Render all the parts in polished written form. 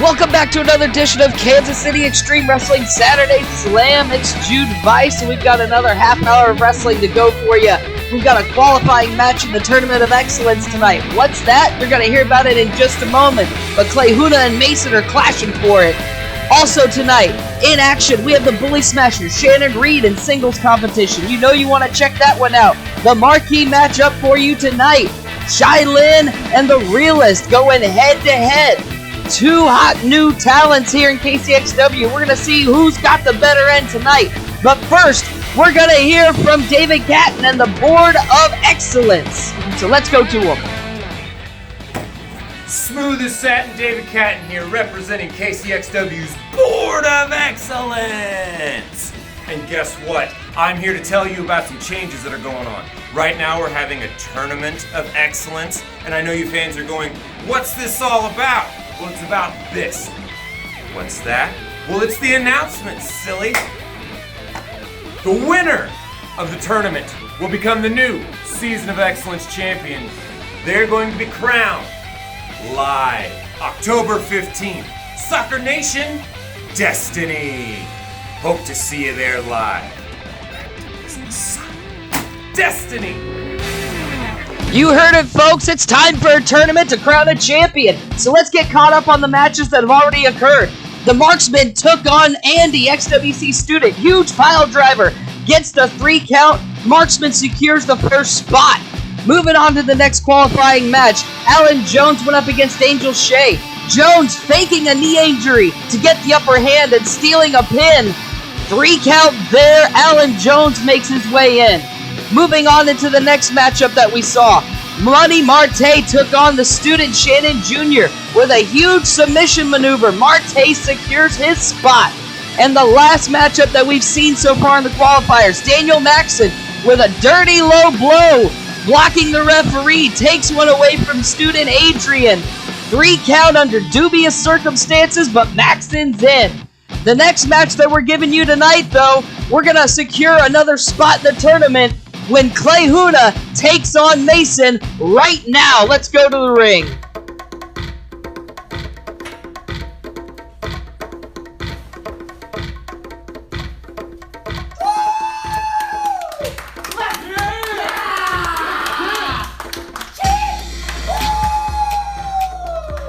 Welcome back to another edition of Kansas City Extreme Wrestling Saturday Slam. It's Jude Vice, and we've got another half hour of wrestling to go for you. We've got a qualifying match in the Tournament of Excellence tonight. What's that? You're going to hear about it in just a moment. But Clayhuna and Mason are clashing for it. Also tonight, in action, we have the Bully Smashers, Shannon Reed in singles competition. You know you want to check that one out. The Marquee matchup for you tonight. Shylynn and the Realist going head-to-head. Two hot new talents here in KCXW. We're going to see who's got the better end tonight. But first, we're going to hear from David Cattin and the Board of Xcellence. So let's go to him. Smooth as satin, David Cattin here, representing KCXW's Board of Excellence. And guess what? I'm here to tell you about some changes that are going on. Right now we're having a Tournament of Excellence, and I know you fans are going, what's this all about? Well, it's about this. What's that? Well, it's the announcement, silly. The winner of the tournament will become the new Season of Excellence champion. They're going to be crowned live October 15th. Soccer Nation, Destiny. Hope to see you there live. Destiny. You heard it, folks. It's time for a tournament to crown a champion. So let's get caught up on the matches that have already occurred. The Marksman took on Andy, XWC student. Huge pile driver. Gets the 3 count. Marksman secures the first spot. Moving on to the next qualifying match. Alan Jones went up against Angel Shea. Jones faking a knee injury to get the upper hand and stealing a pin. 3 count there. Alan Jones makes his way in. Moving on into the next matchup that we saw. Money Marte took on the student Shannon Jr. with a huge submission maneuver. Marte secures his spot. And the last matchup that we've seen so far in the qualifiers, Daniel Maxson with a dirty low blow, blocking the referee, takes one away from student Adrian. 3 count under dubious circumstances, but Maxson's in. The next match that we're giving you tonight, though, we're going to secure another spot in the tournament when Clayhuna takes on Mason right now. Let's go to the ring.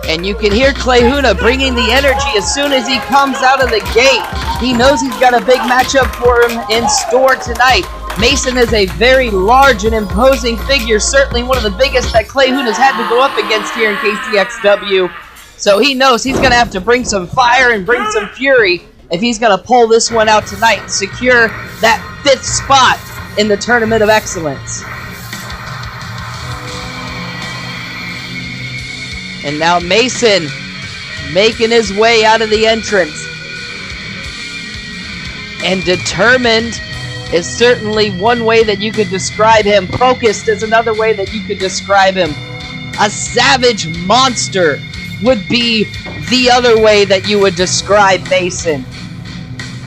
And you can hear Clayhuna bringing the energy as soon as he comes out of the gate. He knows he's got a big matchup for him in store tonight. Mason is a very large and imposing figure, certainly one of the biggest that Clayhuna's had to go up against here in KCXW. So he knows he's going to have to bring some fire and bring some fury if he's going to pull this one out tonight and secure that 5th spot in the Tournament of Excellence. And now Mason making his way out of the entrance. And determined is certainly one way that you could describe him. Focused is another way that you could describe him. A savage monster would be the other way that you would describe Mason.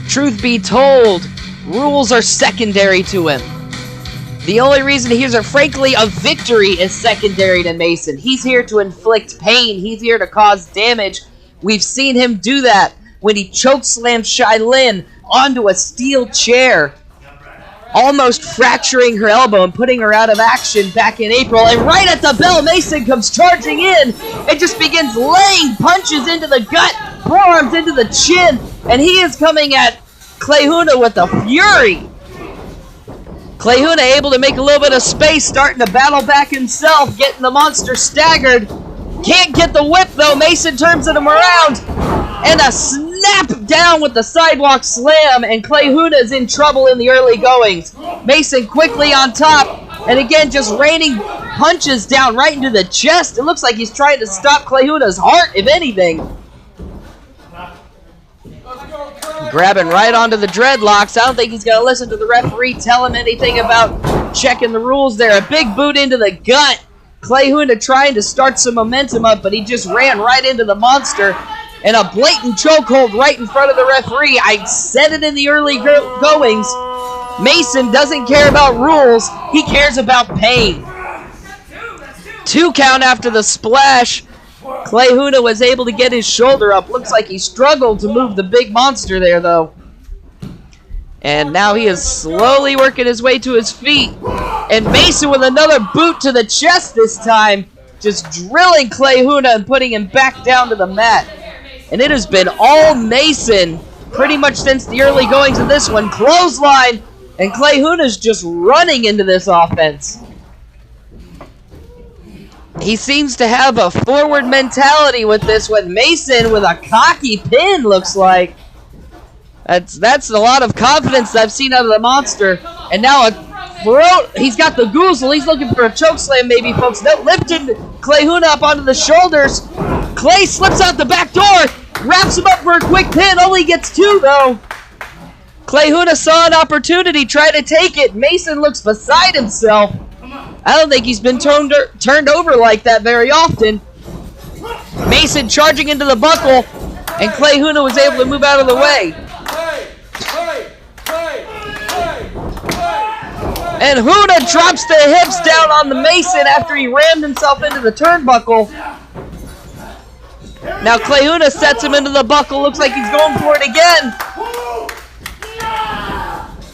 Truth be told, rules are secondary to him. The only reason he's here, frankly, a victory is secondary to Mason. He's here to inflict pain. He's here to cause damage. We've seen him do that when he chokeslammed Shylynn onto a steel chair, almost fracturing her elbow and putting her out of action back in April. And right at the bell, Mason comes charging in and just begins laying punches into the gut, forearms into the chin, and he is coming at Clayhuna with a fury. Clayhuna able to make a little bit of space, starting to battle back himself, getting the monster staggered. Can't get the whip though. Mason turns him around, and a snap down with the sidewalk slam, and Clayhuna's in trouble in the early goings. Mason quickly on top, and again just raining punches down right into the chest. It looks like he's trying to stop Clayhuna's heart, if anything. Grabbing right onto the dreadlocks. I don't think he's going to listen to the referee tell him anything about checking the rules there. A big boot into the gut. Clayhuna trying to start some momentum up, but he just ran right into the monster. And a blatant chokehold right in front of the referee. I said it in the early goings. Mason doesn't care about rules. He cares about pain. 2 count after the splash. Clayhuna was able to get his shoulder up. Looks like he struggled to move the big monster there, though. And now he is slowly working his way to his feet. And Mason with another boot to the chest this time. Just drilling Clayhuna and putting him back down to the mat. And it has been all Mason pretty much since the early goings of this one. Clothesline. And Clayhuna's just running into this offense. He seems to have a forward mentality with this one. Mason with a cocky pin, looks like. That's a lot of confidence I've seen out of the monster. And now a throat. He's got the goozle. He's looking for a choke slam, maybe, folks. That lifted Clayhuna up onto the shoulders. Clay slips out the back door. Wraps him up for a quick pin. Only gets 2, though. Clayhuna saw an opportunity, tried to take it. Mason looks beside himself. I don't think he's been turned over like that very often. Mason charging into the buckle, and Clayhuna was able to move out of the way. And Huna drops the hips down on the Mason after he rammed himself into the turnbuckle. Now Clayhuna sets him into the buckle. Looks like he's going for it again.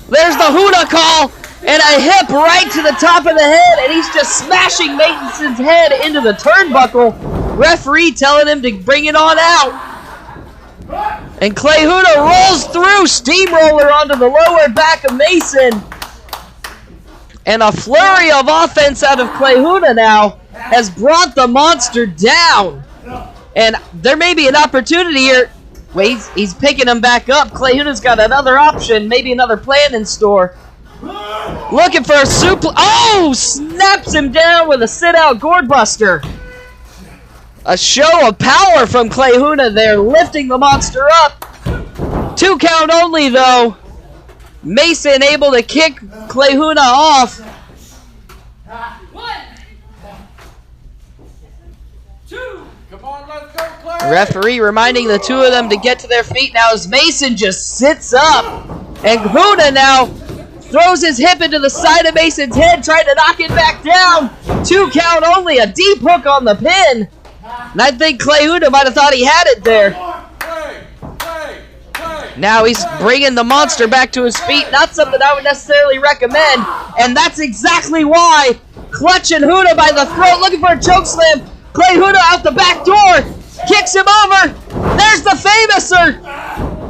There's the Huna call. And a hip right to the top of the head, and he's just smashing Mason's head into the turnbuckle. Referee telling him to bring it on out. And Clayhuna rolls through, steamroller onto the lower back of Mason. And a flurry of offense out of Clayhuna now has brought the monster down. And there may be an opportunity here. Wait, he's picking him back up. Clayhuna's got another option, maybe another plan in store. Looking for a suplex. Oh! Snaps him down with a sit-out gourd buster. A show of power from Clayhuna there, lifting the monster up. 2 count only, though. Mason able to kick Clayhuna off. 1, 2. Come on, let's go, Clay. Referee reminding the 2 of them to get to their feet now as Mason just sits up. And Huna now throws his hip into the side of Mason's head, trying to knock it back down. 2 count only, a deep hook on the pin. And I think Clayhuna might have thought he had it there. Now he's bringing the monster back to his feet. Not something I would necessarily recommend. And that's exactly why. Clutching Huna by the throat, looking for a chokeslam. Clayhuna out the back door. Kicks him over. There's the Famouser.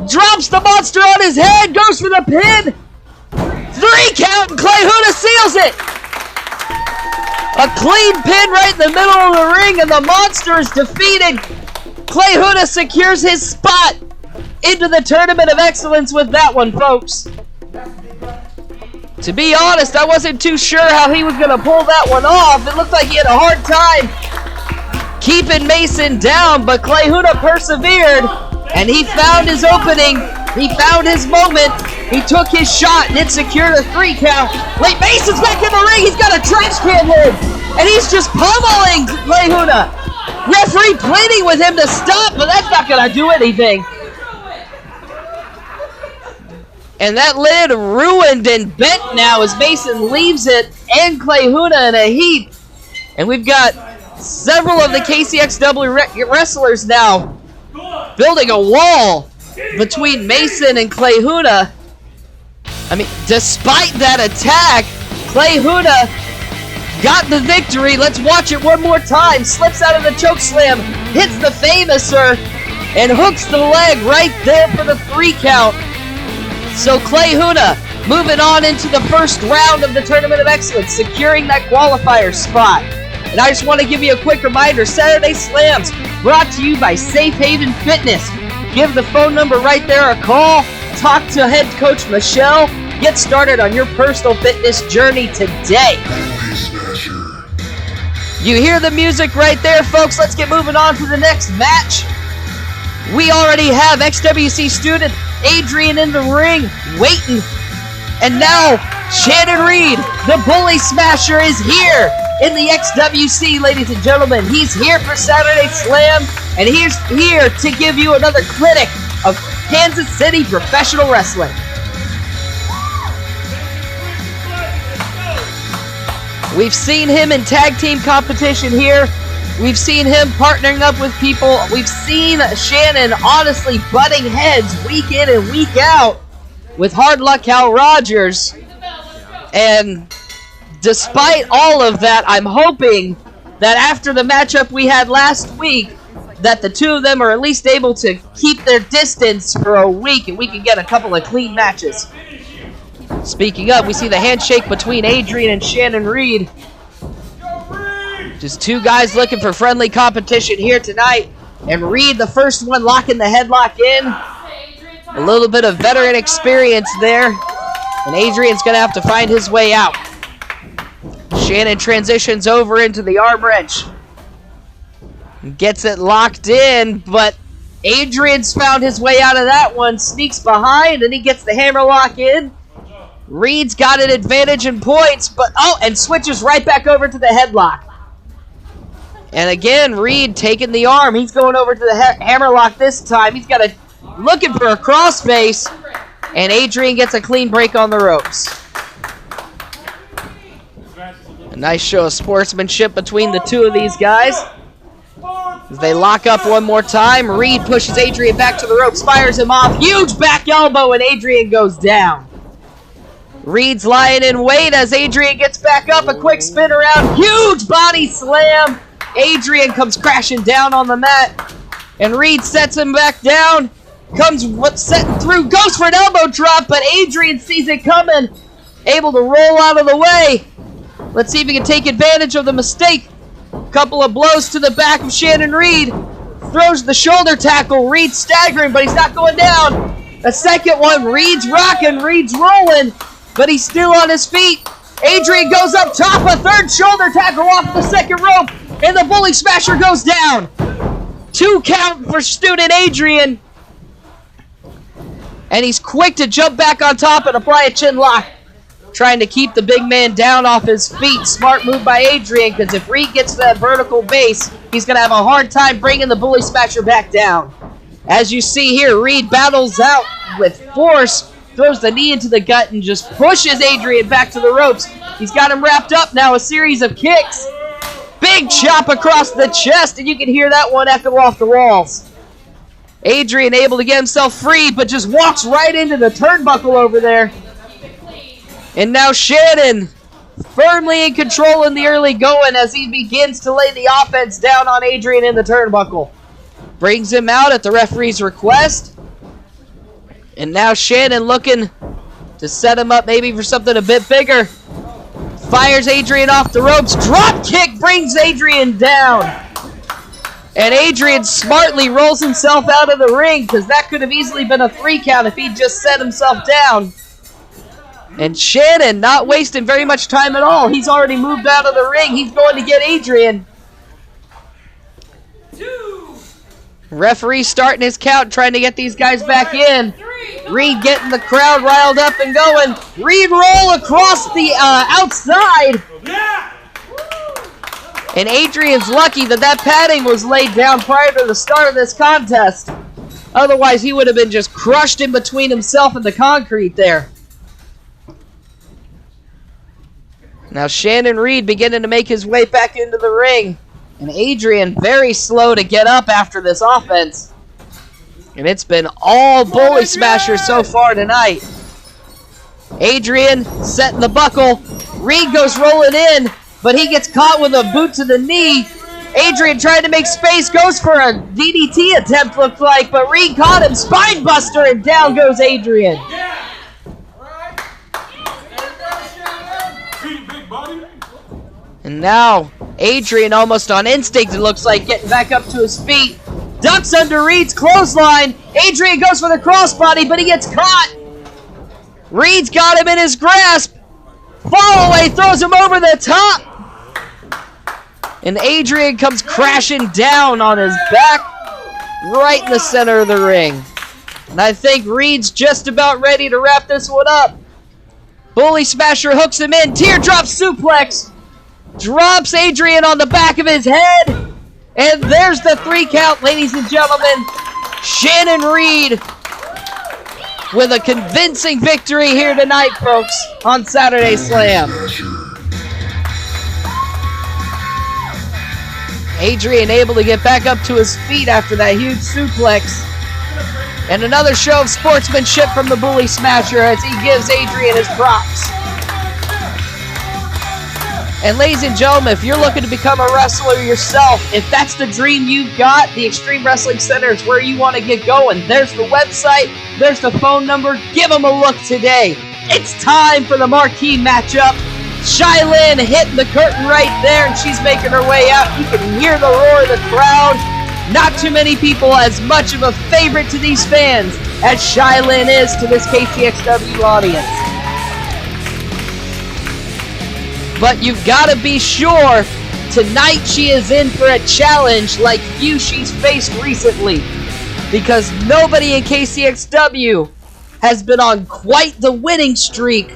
Drops the monster on his head. Goes for the pin. 3 count, and Clayhuna seals it. A clean pin right in the middle of the ring, and the monster is defeated. Clayhuna secures his spot into the Tournament of Excellence with that one, folks. To be honest, I wasn't too sure how he was going to pull that one off. It looked like he had a hard time keeping Mason down, but Clayhuna persevered, and he found his opening. He found his moment. He took his shot, and it secured a 3 count. Wait, Mason's back in the ring. He's got a trash can lid, and he's just pummeling Clayhuna. Referee pleading with him to stop, but that's not going to do anything. And that lid ruined and bent now as Mason leaves it, and Clayhuna in a heap. And we've got several of the KCXW wrestlers now building a wall between Mason and Clayhuna. I mean, despite that attack, Clayhuna got the victory. Let's watch it one more time. Slips out of the chokeslam, hits the Famouser, and hooks the leg right there for the 3 count. So Clayhuna moving on into the first round of the Tournament of Excellence, securing that qualifier spot. And I just want to give you a quick reminder, Saturday Slams brought to you by Safe Haven Fitness. Give the phone number right there a call. Talk to head coach Michelle. Get started on your personal fitness journey today. You hear the music right there, folks. Let's get moving on to the next match. We already have XWC student Adrian in the ring waiting. And now Shannon Reed, the Bully Smasher, is here in the XWC, ladies and gentlemen. He's here for Saturday Slam, and he's here to give you another clinic of Kansas City professional wrestling. We've seen him in tag team competition here We've seen him partnering up with people. We've seen Shannon honestly butting heads week in and week out with Hard Luck Hal Rogers. And despite all of that, I'm hoping that after the matchup we had last week, that the two of them are at least able to keep their distance for a week and we can get a couple of clean matches. Speaking of, we see the handshake between Adrian and Shannon Reed. Just two guys looking for friendly competition here tonight. And Reed, the first one, locking the headlock in. A little bit of veteran experience there. And Adrian's going to have to find his way out. Shannon transitions over into the arm wrench. Gets it locked in, but Adrian's found his way out of that one. Sneaks behind, and he gets the hammer lock in. Reed's got an advantage in points, but and switches right back over to the headlock. And again, Reed taking the arm. He's going over to the hammerlock this time. He's got looking for a crossface. And Adrian gets a clean break on the ropes. A nice show of sportsmanship between the two of these guys. As they lock up one more time, Reed pushes Adrian back to the ropes, fires him off. Huge back elbow, and Adrian goes down. Reed's lying in wait as Adrian gets back up. A quick spin around. Huge body slam. Adrian comes crashing down on the mat, and Reed sets him back down, setting through, goes for an elbow drop, but Adrian sees it coming, able to roll out of the way. Let's see if he can take advantage of the mistake. Couple of blows to the back of Shannon Reed, throws the shoulder tackle, Reed staggering, but he's not going down. A second one, Reed's rocking, Reed's rolling, but he's still on his feet. Adrian goes up top, a third shoulder tackle off the second rope, and the Bully Smasher goes down. 2 count for student Adrian. And he's quick to jump back on top and apply a chin lock. Trying to keep the big man down off his feet. Smart move by Adrian, because if Reed gets to that vertical base, he's going to have a hard time bringing the Bully Smasher back down. As you see here, Reed battles out with force, throws the knee into the gut, and just pushes Adrian back to the ropes. He's got him wrapped up now, a series of kicks. Big chop across the chest, and you can hear that one echo off the walls. Adrian able to get himself free, but just walks right into the turnbuckle over there. And now Shannon firmly in control in the early going as he begins to lay the offense down on Adrian in the turnbuckle. Brings him out at the referee's request. And now Shannon looking to set him up maybe for something a bit bigger. Fires Adrian off the ropes. Drop kick brings Adrian down. And Adrian smartly rolls himself out of the ring, because that could have easily been a 3 count if he just set himself down. And Shannon not wasting very much time at all. He's already moved out of the ring. He's going to get Adrian. 2. Referee starting his count, trying to get these guys back in. Reed getting the crowd riled up and going. Reed roll across the outside. And Adrian's lucky that padding was laid down prior to the start of this contest. Otherwise, he would have been just crushed in between himself and the concrete there. Now Shannon Reed beginning to make his way back into the ring. And Adrian very slow to get up after this offense. And it's been all Bully Smashers so far tonight. Adrian setting the buckle. Reed goes rolling in, but he gets caught with a boot to the knee. Adrian trying to make space, goes for a DDT attempt, looked like, but Reed caught him. Spine buster, and down goes Adrian. And now Adrian almost on instinct, it looks like, getting back up to his feet. Ducks under Reed's clothesline. Adrian goes for the crossbody, but he gets caught. Reed's got him in his grasp. Fall away, throws him over the top. And Adrian comes crashing down on his back right in the center of the ring. And I think Reed's just about ready to wrap this one up. Bully Smasher hooks him in. Teardrop suplex. Drops Adrian on the back of his head. And there's the 3 count, ladies and gentlemen. Shannon Reed with a convincing victory here tonight, folks, on Saturday Slam. Adrian able to get back up to his feet after that huge suplex. And another show of sportsmanship from the Bully Smasher as he gives Adrian his props. And ladies and gentlemen, if you're looking to become a wrestler yourself, if that's the dream you've got, the Extreme Wrestling Center is where you want to get going. There's the website, there's the phone number. Give them a look today. It's time for the marquee matchup. Shylynn hitting the curtain right there, and she's making her way out. You can hear the roar of the crowd. Not too many people as much of a favorite to these fans as Shylynn is to this KCXW audience. But you've got to be sure, tonight she is in for a challenge like few she's faced recently. Because nobody in KCXW has been on quite the winning streak,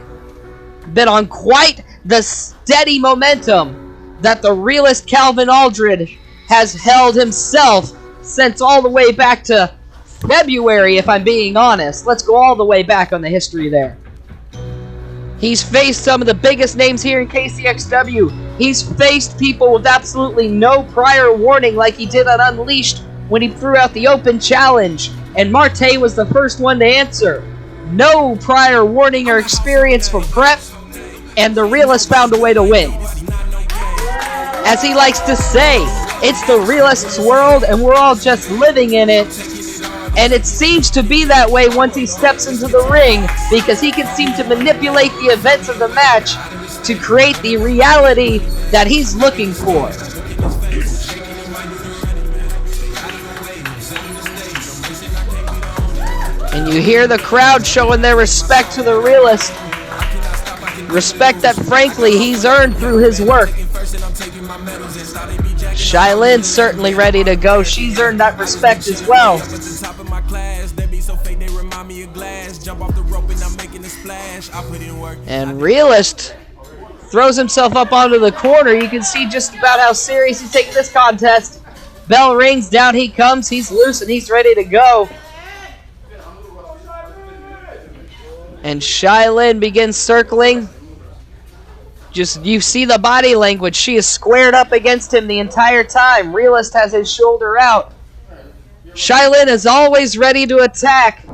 been on quite the steady momentum that the Realist Calvin Aldridge has held himself since all the way back to February, if I'm being honest. Let's go all the way back on the history there. He's faced some of the biggest names here in KCXW. He's faced people with absolutely no prior warning like he did on Unleashed when he threw out the open challenge. And Marte was the first one to answer. No prior warning or experience from prep. And the Realist found a way to win. As he likes to say, it's the Realist's world and we're all just living in it. And it seems to be that way once he steps into the ring, because he can seem to manipulate the events of the match to create the reality that he's looking for. And you hear the crowd showing their respect to the Realist. Respect that, frankly, he's earned through his work. Shylynn's certainly ready to go. She's earned that respect as well. And Realist throws himself up onto the corner. You can see just about how serious he's taking this contest. Bell rings, down he comes. He's loose and he's ready to go. And Shylynn begins circling. Just, you see the body language. She is squared up against him the entire time. Realist has his shoulder out. Shylynn is always ready to attack.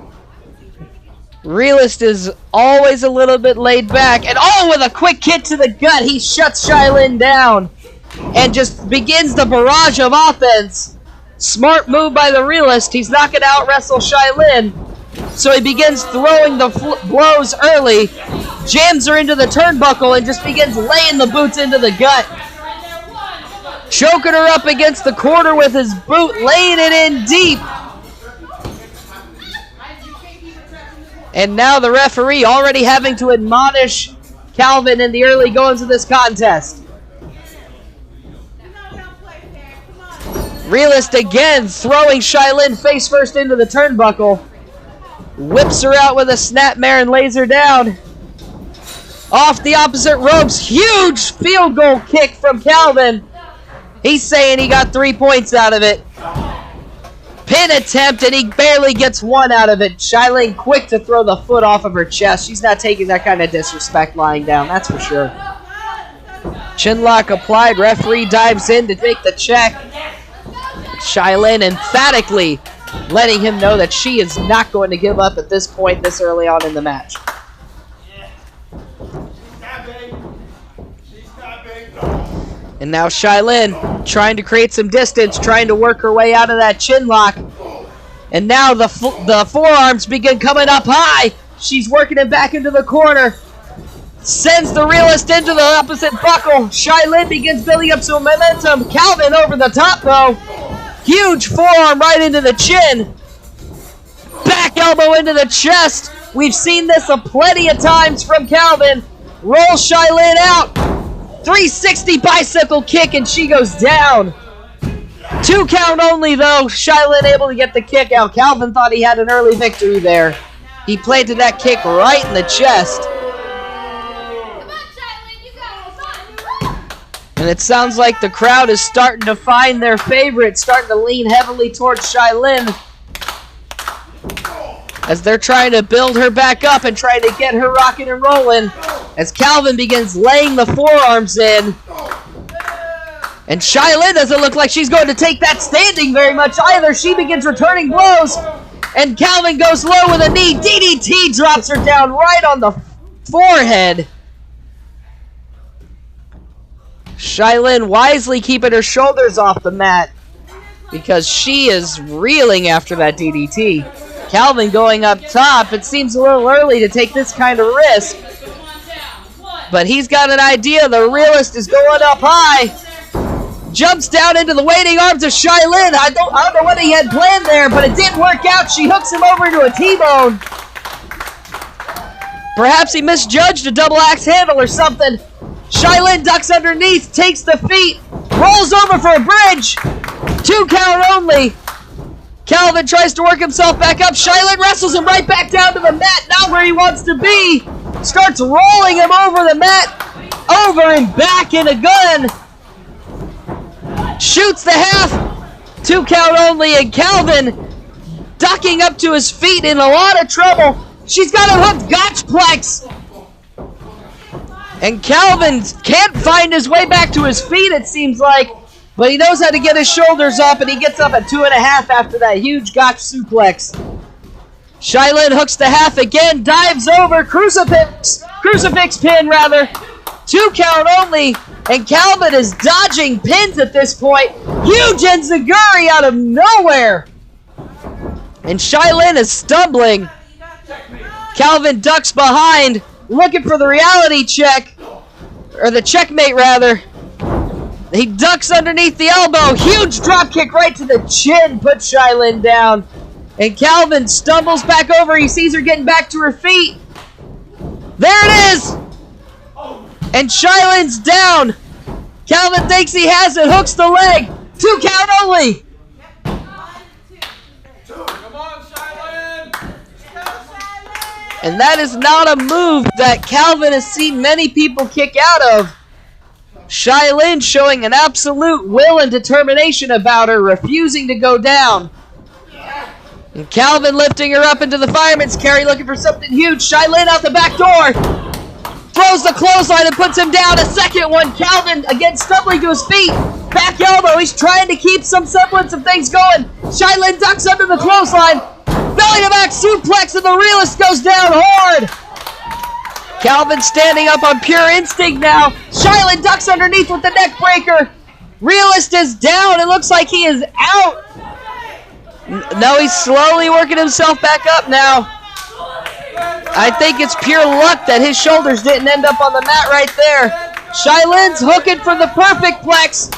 Realist is always a little bit laid back. And with a quick kick to the gut, he shuts Shylynn down. And just begins the barrage of offense. Smart move by the Realist. He's not going to out-wrestle Shylynn. So he begins throwing the blows early, jams her into the turnbuckle, and just begins laying the boots into the gut. Choking her up against the corner with his boot, laying it in deep. And now the referee already having to admonish Calvin in the early goings of this contest. Realist again throwing Shylynn face first into the turnbuckle. Whips her out with a snapmare and lays her down. Off the opposite ropes, huge field goal kick from Calvin. He's saying he got 3 points out of it. Pin attempt, and he barely gets one out of it. Shylynn quick to throw the foot off of her chest. She's not taking that kind of disrespect lying down, that's for sure. Chinlock applied, referee dives in to take the check. Shylynn emphatically letting him know that she is not going to give up at this point this early on in the match. And now Shylynn trying to create some distance, trying to work her way out of that chin lock. And now the forearms begin coming up high. She's working him back into the corner. Sends the Realist into the opposite buckle. Shylynn begins building up some momentum. Calvin over the top though. Huge forearm right into the chin. Back elbow into the chest. We've seen this plenty of times from Calvin. Roll Shylynn out. 360 bicycle kick and she goes down. 2 count only though. Shylynn able to get the kick out. Calvin thought he had an early victory there. He planted that kick right in the chest. And it sounds like the crowd is starting to find their favorite, starting to lean heavily towards Shylynn as they're trying to build her back up and trying to get her rocking and rolling as Calvin begins laying the forearms in. And Shylynn doesn't look like she's going to take that standing very much either. She begins returning blows. And Calvin goes low with a knee. DDT drops her down right on the forehead. Shylynn wisely keeping her shoulders off the mat because she is reeling after that DDT. Calvin going up top. It seems a little early to take this kind of risk. But he's got an idea. The Realist is going up high. Jumps down into the waiting arms of Shylynn. I don't know what he had planned there, but it didn't work out. She hooks him over to a T-bone. Perhaps he misjudged a double axe handle or something. Shylynn ducks underneath, takes the feet, rolls over for a bridge. 2 count only. Calvin tries to work himself back up. Shylynn wrestles him right back down to the mat, not where he wants to be. Starts rolling him over the mat, over and back in a gun. Shoots the half. 2 count only, and Calvin ducking up to his feet in a lot of trouble. She's got a hooked gotchplex. And Calvin can't find his way back to his feet, it seems like. But he knows how to get his shoulders up, and he gets up at 2.5 after that huge gotch suplex. Shylynn hooks the half again, dives over, crucifix pin rather. 2 count only, and Calvin is dodging pins at this point. Huge enziguri out of nowhere. And Shylynn is stumbling. Calvin ducks behind, looking for the reality check, or the checkmate rather. He ducks underneath the elbow. Huge drop kick right to the chin, puts Shylynn down. And Calvin stumbles back over. He sees her getting back to her feet. There it is! And Shylynn's down. Calvin thinks he has it, hooks the leg. 2 count only. Come on, Shylynn. And that is not a move that Calvin has seen many people kick out of. Shylynn showing an absolute will and determination about her, refusing to go down. And Calvin lifting her up into the fireman's carry, looking for something huge. Shylynn out the back door. Throws the clothesline and puts him down. A second one. Calvin again stumbling to his feet. Back elbow. He's trying to keep some semblance of things going. Shylynn ducks under the clothesline. Belly to back suplex, and the Realist goes down hard. Calvin standing up on pure instinct now. Shylynn ducks underneath with the neck breaker. Realist is down. It looks like he is out. No, he's slowly working himself back up now. I think it's pure luck that his shoulders didn't end up on the mat right there. Shylynn's hooking for the perfect plex.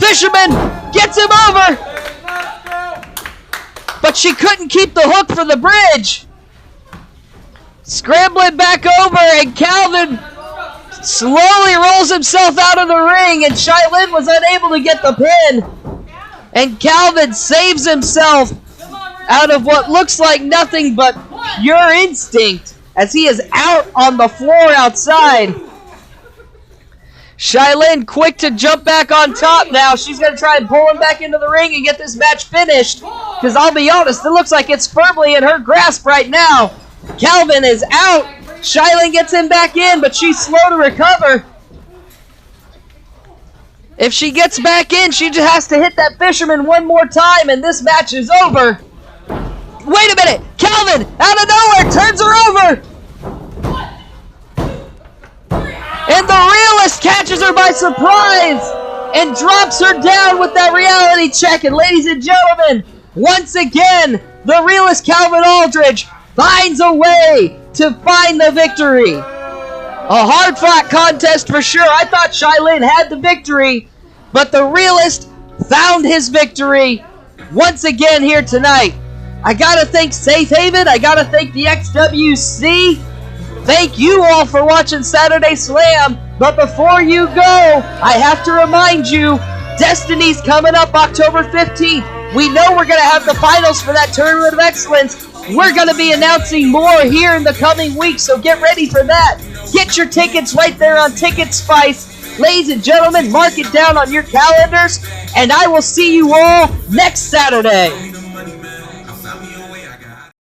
Fisherman gets him over. But she couldn't keep the hook for the bridge. Scrambling back over, and Calvin slowly rolls himself out of the ring, and Shylynn was unable to get the pin. And Calvin saves himself out of what looks like nothing but pure instinct as he is out on the floor outside. Shylynn quick to jump back on top now. She's going to try and pull him back into the ring and get this match finished. Because I'll be honest, it looks like it's firmly in her grasp right now. Calvin is out. Shylynn gets him back in, but she's slow to recover. If she gets back in, she just has to hit that fisherman one more time, and this match is over. Wait a minute! Calvin, out of nowhere, turns her over! And the Realist catches her by surprise and drops her down with that reality check. And ladies and gentlemen, once again, the Realist Calvin Aldridge finds a way to find the victory. A hard-fought contest for sure. I thought Shylynn had the victory, but the Realist found his victory once again here tonight. I gotta thank Safe Haven. I gotta thank the XWC. Thank you all for watching Saturday Slam. But before you go, I have to remind you, Destiny's coming up October 15th. We know we're gonna have the finals for that Tournament of Excellence. We're going to be announcing more here in the coming weeks, so get ready for that. Get your tickets right there on Ticket Spice. Ladies and gentlemen, mark it down on your calendars, and I will see you all next Saturday.